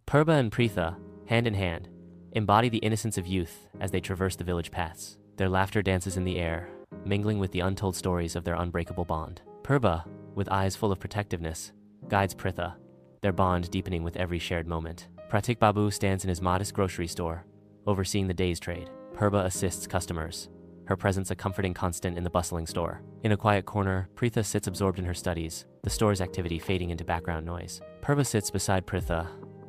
Purba and Pritha, hand in hand, embody the innocence of youth as they traverse the village paths. Their laughter dances in the air, mingling with the untold stories of their unbreakable bond. Purba, with eyes full of protectiveness, guides Pritha, their bond deepening with every shared moment. Pratik Babu stands in his modest grocery store, overseeing the day's trade. Purba assists customers, her presence a comforting constant in the bustling store. In a quiet corner, Pritha sits absorbed in her studies, the store's activity fading into background noise. Purba sits beside Pritha,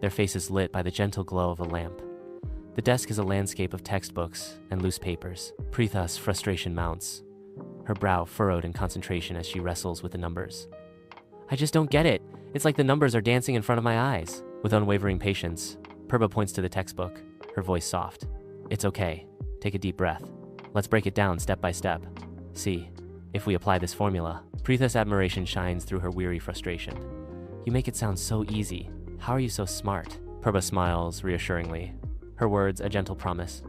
their faces lit by the gentle glow of a lamp. The desk is a landscape of textbooks and loose papers. Pritha's frustration mounts, her brow furrowed in concentration as she wrestles with the numbers. I just don't get it. It's like the numbers are dancing in front of my eyes. With unwavering patience, Purba points to the textbook, her voice soft. It's okay. Take a deep breath. Let's break it down step by step. See, if we apply this formula. Pritha's admiration shines through her weary frustration. You make it sound so easy. How are you so smart? Purba smiles reassuringly, her words a gentle promise.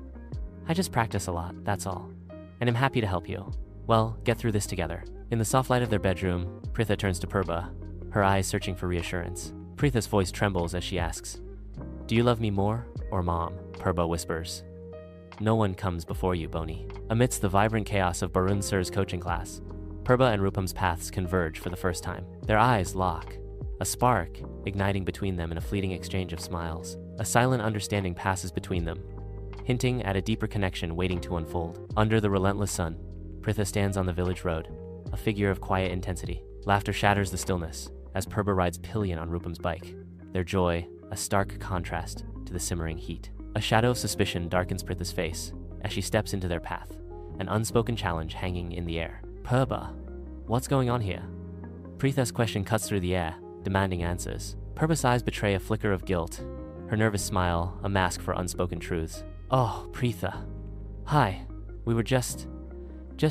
I just practice a lot, that's all. And I'm happy to help you. Well, get through this together. In the soft light of their bedroom, Pritha turns to Purba, her eyes searching for reassurance. Pritha's voice trembles as she asks, Do you love me more or Mom? Purba whispers. No one comes before you, Boni. Amidst the vibrant chaos of Barun Sir's coaching class, Purba and Rupam's paths converge for the first time. Their eyes lock, a spark igniting between them in a fleeting exchange of smiles. A silent understanding passes between them, hinting at a deeper connection waiting to unfold. Under the relentless sun, Pritha stands on the village road, a figure of quiet intensity. Laughter shatters the stillness as Purba rides pillion on Rupam's bike, their joy a stark contrast to the simmering heat. A shadow of suspicion darkens Pritha's face as she steps into their path, an unspoken challenge hanging in the air. Purba, what's going on here? Pritha's question cuts through the air, demanding answers. Purba's eyes betray a flicker of guilt, her nervous smile a mask for unspoken truths. Oh, Pritha. Hi, we were just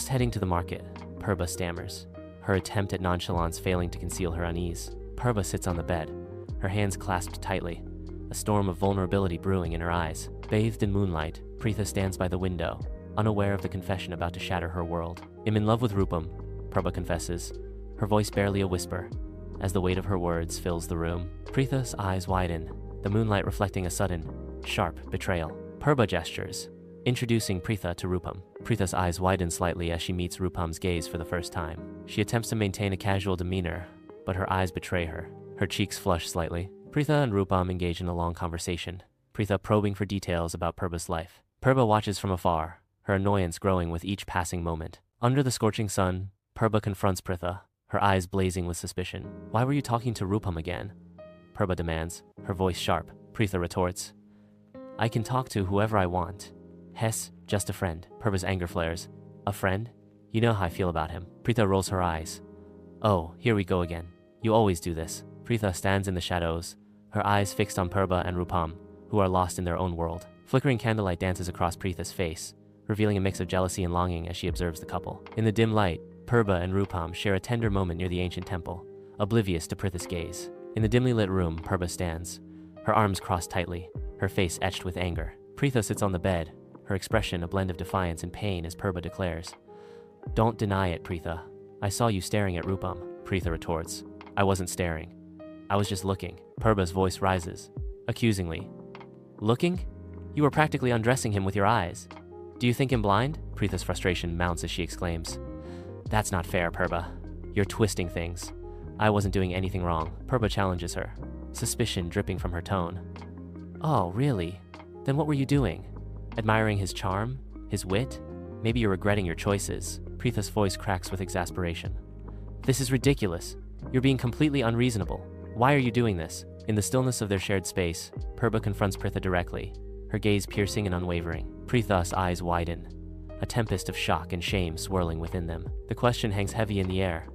heading to the market, Purba stammers, her attempt at nonchalance failing to conceal her unease. Purba sits on the bed, her hands clasped tightly, a storm of vulnerability brewing in her eyes. Bathed in moonlight, Pritha stands by the window, unaware of the confession about to shatter her world. I'm in love with Rupam, Purba confesses, her voice barely a whisper, as the weight of her words fills the room. Pritha's eyes widen, the moonlight reflecting a sudden, sharp betrayal. Purba gestures, introducing Pritha to Rupam. Pritha's eyes widen slightly as she meets Rupam's gaze for the first time. She attempts to maintain a casual demeanor, but her eyes betray her. Her cheeks flush slightly. Pritha and Rupam engage in a long conversation, Pritha probing for details about Purba's life. Purba watches from afar, her annoyance growing with each passing moment. Under the scorching sun, Purba confronts Pritha, her eyes blazing with suspicion. Why were you talking to Rupam again? Purba demands, her voice sharp. Pritha retorts, I can talk to whoever I want. Hess, just a friend. Purba's anger flares. A friend? You know how I feel about him. Pritha rolls her eyes. Oh, here we go again. You always do this. Pritha stands in the shadows, her eyes fixed on Purba and Rupam, who are lost in their own world. Flickering candlelight dances across Pritha's face, revealing a mix of jealousy and longing as she observes the couple. In the dim light, Purba and Rupam share a tender moment near the ancient temple, oblivious to Pritha's gaze. In the dimly lit room, Purba stands, her arms crossed tightly, her face etched with anger. Pritha sits on the bed, her expression a blend of defiance and pain as Purba declares, Don't deny it, Pritha. I saw you staring at Rupam. Pritha retorts, I wasn't staring. I was just looking. Purba's voice rises, accusingly. Looking? You were practically undressing him with your eyes. Do you think him blind? Pritha's frustration mounts as she exclaims, That's not fair, Purba. You're twisting things. I wasn't doing anything wrong. Purba challenges her, suspicion dripping from her tone. Oh, really? Then what were you doing? Admiring his charm? His wit? Maybe you're regretting your choices. Pritha's voice cracks with exasperation. This is ridiculous. You're being completely unreasonable. Why are you doing this? In the stillness of their shared space, Purba confronts Pritha directly, her gaze piercing and unwavering. Pritha's eyes widen, a tempest of shock and shame swirling within them. The question hangs heavy in the air.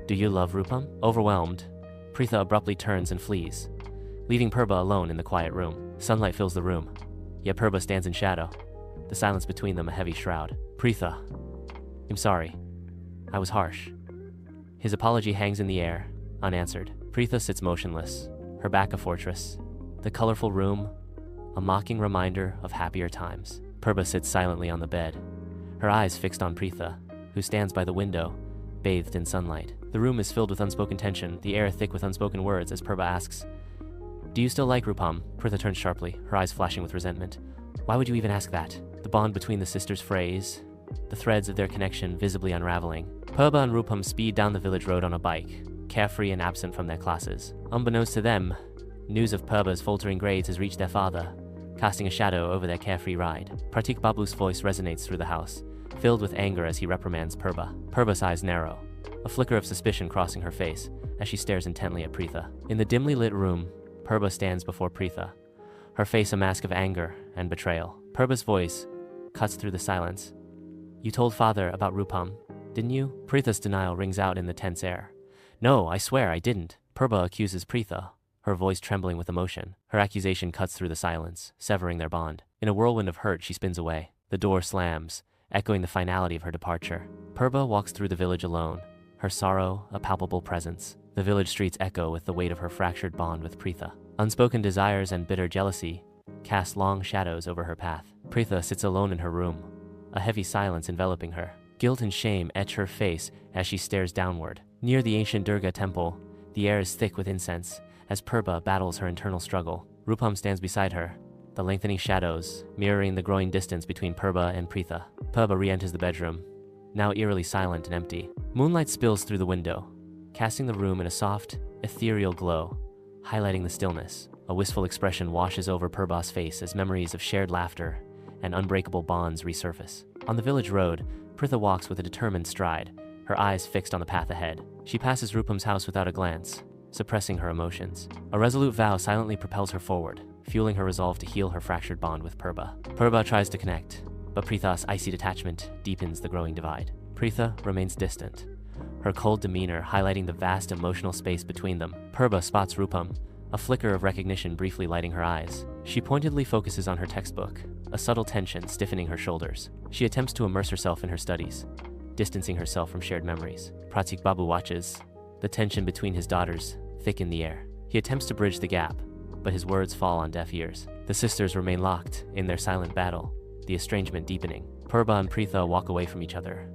Do you love Rupam? Overwhelmed, Pritha abruptly turns and flees, leaving Purba alone in the quiet room. Sunlight fills the room, yet Purba stands in shadow, the silence between them a heavy shroud. Pritha, I'm sorry. I was harsh. His apology hangs in the air, unanswered. Pritha sits motionless, her back a fortress, the colorful room a mocking reminder of happier times. Purba sits silently on the bed, her eyes fixed on Pritha, who stands by the window, bathed in sunlight. The room is filled with unspoken tension, the air thick with unspoken words as Purba asks, Do you still like Rupam? Pritha turns sharply, her eyes flashing with resentment. Why would you even ask that? The bond between the sisters frays, the threads of their connection visibly unraveling. Purba and Rupam speed down the village road on a bike, carefree and absent from their classes. Unbeknownst to them, news of Purba's faltering grades has reached their father, casting a shadow over their carefree ride. Pratik Babu's voice resonates through the house, filled with anger as he reprimands Purba. Purba's eyes narrow, a flicker of suspicion crossing her face as she stares intently at Pritha. In the dimly lit room, Purba stands before Pritha, her face a mask of anger and betrayal. Purba's voice cuts through the silence. You told father about Rupam, didn't you? Pritha's denial rings out in the tense air. No, I swear I didn't. Purba accuses Pritha, her voice trembling with emotion. Her accusation cuts through the silence, severing their bond. In a whirlwind of hurt, she spins away. The door slams, echoing the finality of her departure. Purba walks through the village alone, her sorrow a palpable presence. The village streets echo with the weight of her fractured bond with Pritha. Unspoken desires and bitter jealousy cast long shadows over her path. Pritha sits alone in her room, a heavy silence enveloping her. Guilt and shame etch her face as she stares downward. Near the ancient Durga temple, the air is thick with incense as Purba battles her internal struggle. Rupam stands beside her, the lengthening shadows mirroring the growing distance between Purba and Pritha. Purba re-enters the bedroom, now eerily silent and empty. Moonlight spills through the window, casting the room in a soft, ethereal glow, highlighting the stillness. A wistful expression washes over Purba's face as memories of shared laughter and unbreakable bonds resurface. On the village road, Pritha walks with a determined stride, her eyes fixed on the path ahead. She passes Rupam's house without a glance, suppressing her emotions. A resolute vow silently propels her forward, fueling her resolve to heal her fractured bond with Purba. Purba tries to connect, but Pritha's icy detachment deepens the growing divide. Pritha remains distant, her cold demeanor highlighting the vast emotional space between them. Purba spots Rupam, a flicker of recognition briefly lighting her eyes. She pointedly focuses on her textbook, a subtle tension stiffening her shoulders. She attempts to immerse herself in her studies, distancing herself from shared memories. Pratik Babu watches, the tension between his daughters thick in the air. He attempts to bridge the gap, but his words fall on deaf ears. The sisters remain locked in their silent battle, the estrangement deepening. Purba and Pritha walk away from each other,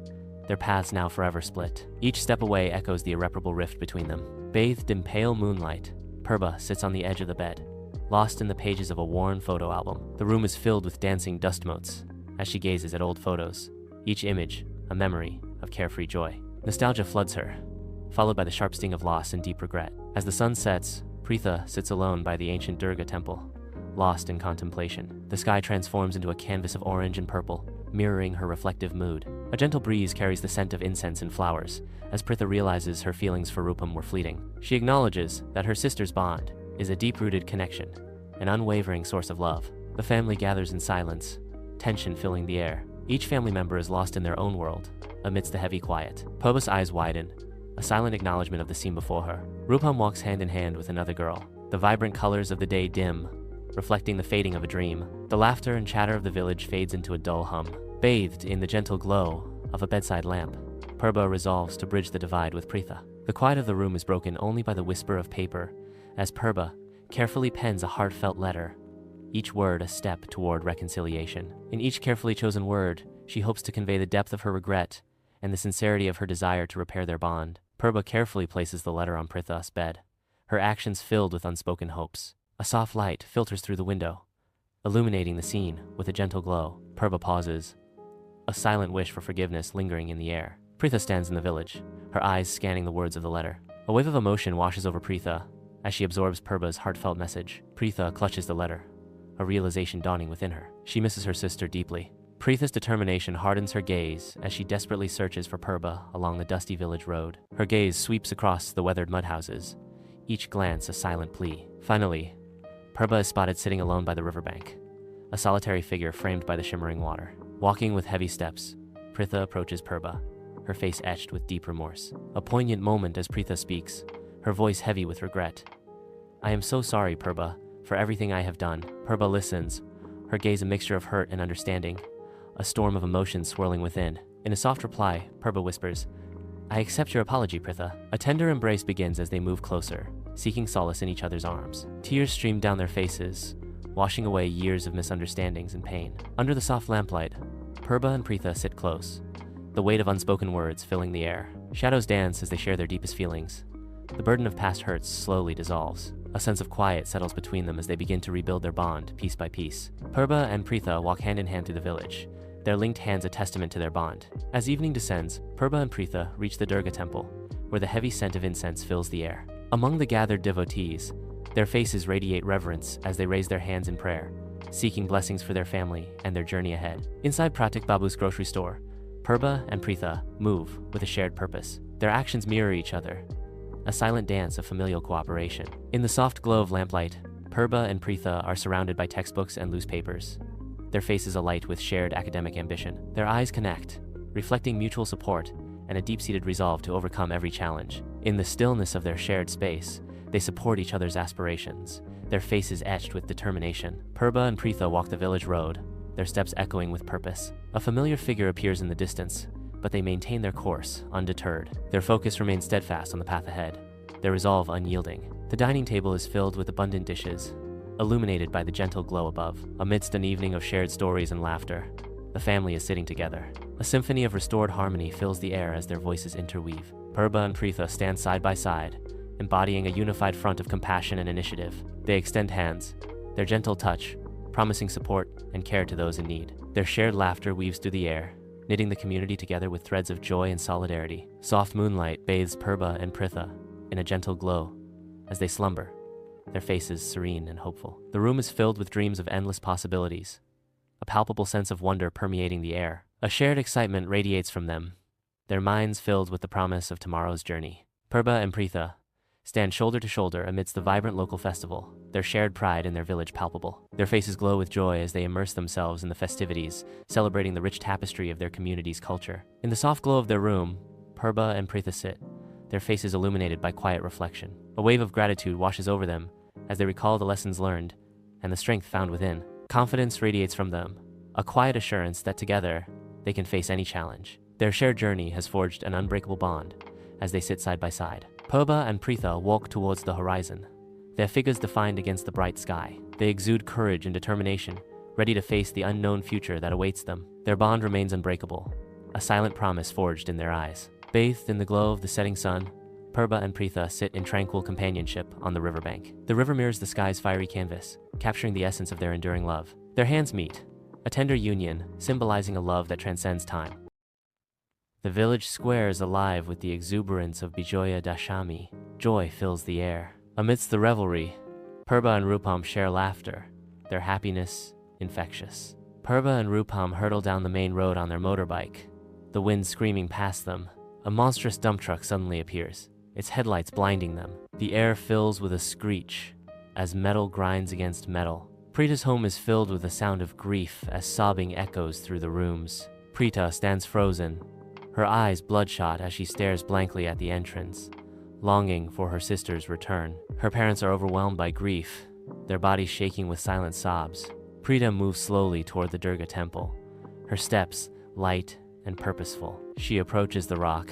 their paths now forever split. Each step away echoes the irreparable rift between them. Bathed in pale moonlight, Purba sits on the edge of the bed, lost in the pages of a worn photo album. The room is filled with dancing dust motes as she gazes at old photos, each image a memory of carefree joy. Nostalgia floods her, followed by the sharp sting of loss and deep regret. As the sun sets, Pritha sits alone by the ancient Durga temple, lost in contemplation. The sky transforms into a canvas of orange and purple, mirroring her reflective mood. A gentle breeze carries the scent of incense and flowers as Pritha realizes her feelings for Rupam were fleeting. She acknowledges that her sister's bond is a deep-rooted connection, an unwavering source of love. The family gathers in silence, tension filling the air. Each family member is lost in their own world, amidst the heavy quiet. Purba's eyes widen, a silent acknowledgement of the scene before her. Rupam walks hand in hand with another girl, the vibrant colors of the day dim, reflecting the fading of a dream. The laughter and chatter of the village fades into a dull hum. Bathed in the gentle glow of a bedside lamp, Purba resolves to bridge the divide with Pritha. The quiet of the room is broken only by the whisper of paper as Purba carefully pens a heartfelt letter, each word a step toward reconciliation. In each carefully chosen word, she hopes to convey the depth of her regret and the sincerity of her desire to repair their bond. Purba carefully places the letter on Pritha's bed, her actions filled with unspoken hopes. A soft light filters through the window, illuminating the scene with a gentle glow. Purba pauses, a silent wish for forgiveness lingering in the air. Pritha stands in the village, her eyes scanning the words of the letter. A wave of emotion washes over Pritha as she absorbs Purba's heartfelt message. Pritha clutches the letter, a realization dawning within her. She misses her sister deeply. Pritha's determination hardens her gaze as she desperately searches for Purba along the dusty village road. Her gaze sweeps across the weathered mud houses, each glance a silent plea. Finally, Purba is spotted sitting alone by the riverbank, a solitary figure framed by the shimmering water. Walking with heavy steps, Pritha approaches Purba, her face etched with deep remorse. A poignant moment as Pritha speaks, her voice heavy with regret. I am so sorry, Purba, for everything I have done. Purba listens, her gaze a mixture of hurt and understanding, a storm of emotions swirling within. In a soft reply, Purba whispers, I accept your apology, Pritha. A tender embrace begins as they move closer, seeking solace in each other's arms. Tears stream down their faces, washing away years of misunderstandings and pain. Under the soft lamplight, Purba and Pritha sit close, the weight of unspoken words filling the air. Shadows dance as they share their deepest feelings. The burden of past hurts slowly dissolves. A sense of quiet settles between them as they begin to rebuild their bond, piece by piece. Purba and Pritha walk hand in hand through the village, their linked hands a testament to their bond. As evening descends, Purba and Pritha reach the Durga temple, where the heavy scent of incense fills the air. Among the gathered devotees, their faces radiate reverence as they raise their hands in prayer, seeking blessings for their family and their journey ahead. Inside Pratik Babu's grocery store, Purba and Pritha move with a shared purpose. Their actions mirror each other, a silent dance of familial cooperation. In the soft glow of lamplight, Purba and Pritha are surrounded by textbooks and loose papers, their faces alight with shared academic ambition. Their eyes connect, reflecting mutual support and a deep-seated resolve to overcome every challenge. In the stillness of their shared space, they support each other's aspirations, their faces etched with determination. Purba and Pritha walk the village road, their steps echoing with purpose. A familiar figure appears in the distance, but they maintain their course, undeterred. Their focus remains steadfast on the path ahead, their resolve unyielding. The dining table is filled with abundant dishes, illuminated by the gentle glow above. Amidst an evening of shared stories and laughter, the family is sitting together. A symphony of restored harmony fills the air as their voices interweave. Purba and Pritha stand side by side, embodying a unified front of compassion and initiative. They extend hands, their gentle touch promising support and care to those in need. Their shared laughter weaves through the air, knitting the community together with threads of joy and solidarity. Soft moonlight bathes Purba and Pritha in a gentle glow as they slumber, their faces serene and hopeful. The room is filled with dreams of endless possibilities, a palpable sense of wonder permeating the air. A shared excitement radiates from them, their minds filled with the promise of tomorrow's journey. Purba and Pritha stand shoulder to shoulder amidst the vibrant local festival, their shared pride in their village palpable. Their faces glow with joy as they immerse themselves in the festivities, celebrating the rich tapestry of their community's culture. In the soft glow of their room, Purba and Pritha sit, their faces illuminated by quiet reflection. A wave of gratitude washes over them as they recall the lessons learned and the strength found within. Confidence radiates from them, a quiet assurance that together they can face any challenge. Their shared journey has forged an unbreakable bond as they sit side by side. Purba and Pritha walk towards the horizon, their figures defined against the bright sky. They exude courage and determination, ready to face the unknown future that awaits them. Their bond remains unbreakable, a silent promise forged in their eyes. Bathed in the glow of the setting sun, Purba and Pritha sit in tranquil companionship on the riverbank. The river mirrors the sky's fiery canvas, capturing the essence of their enduring love. Their hands meet, a tender union symbolizing a love that transcends time. The village square is alive with the exuberance of Bijoya Dashami. Joy fills the air. Amidst the revelry, Purba and Rupam share laughter, their happiness infectious. Purba and Rupam hurtle down the main road on their motorbike, the wind screaming past them. A monstrous dump truck suddenly appears, its headlights blinding them. The air fills with a screech as metal grinds against metal. Pritha's home is filled with the sound of grief as sobbing echoes through the rooms. Pritha stands frozen, her eyes bloodshot as she stares blankly at the entrance, longing for her sister's return. Her parents are overwhelmed by grief, their bodies shaking with silent sobs. Pritha moves slowly toward the Durga temple, her steps light and purposeful. She approaches the rock,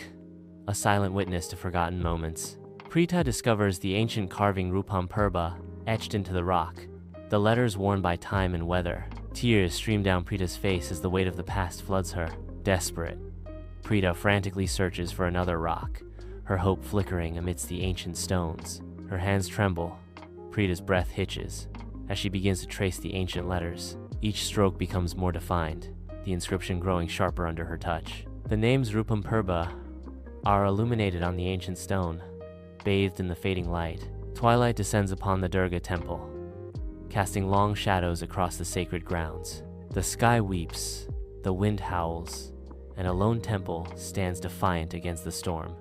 a silent witness to forgotten moments. Pritha discovers the ancient carving Rupam Purba etched into the rock, the letters worn by time and weather. Tears stream down Pritha's face as the weight of the past floods her. Desperate, Pritha frantically searches for another rock, her hope flickering amidst the ancient stones. Her hands tremble, Pritha's breath hitches as she begins to trace the ancient letters. Each stroke becomes more defined, the inscription growing sharper under her touch. The names Rupam Purba are illuminated on the ancient stone, bathed in the fading light. Twilight descends upon the Durga temple, casting long shadows across the sacred grounds. The sky weeps, the wind howls, and a lone temple stands defiant against the storm.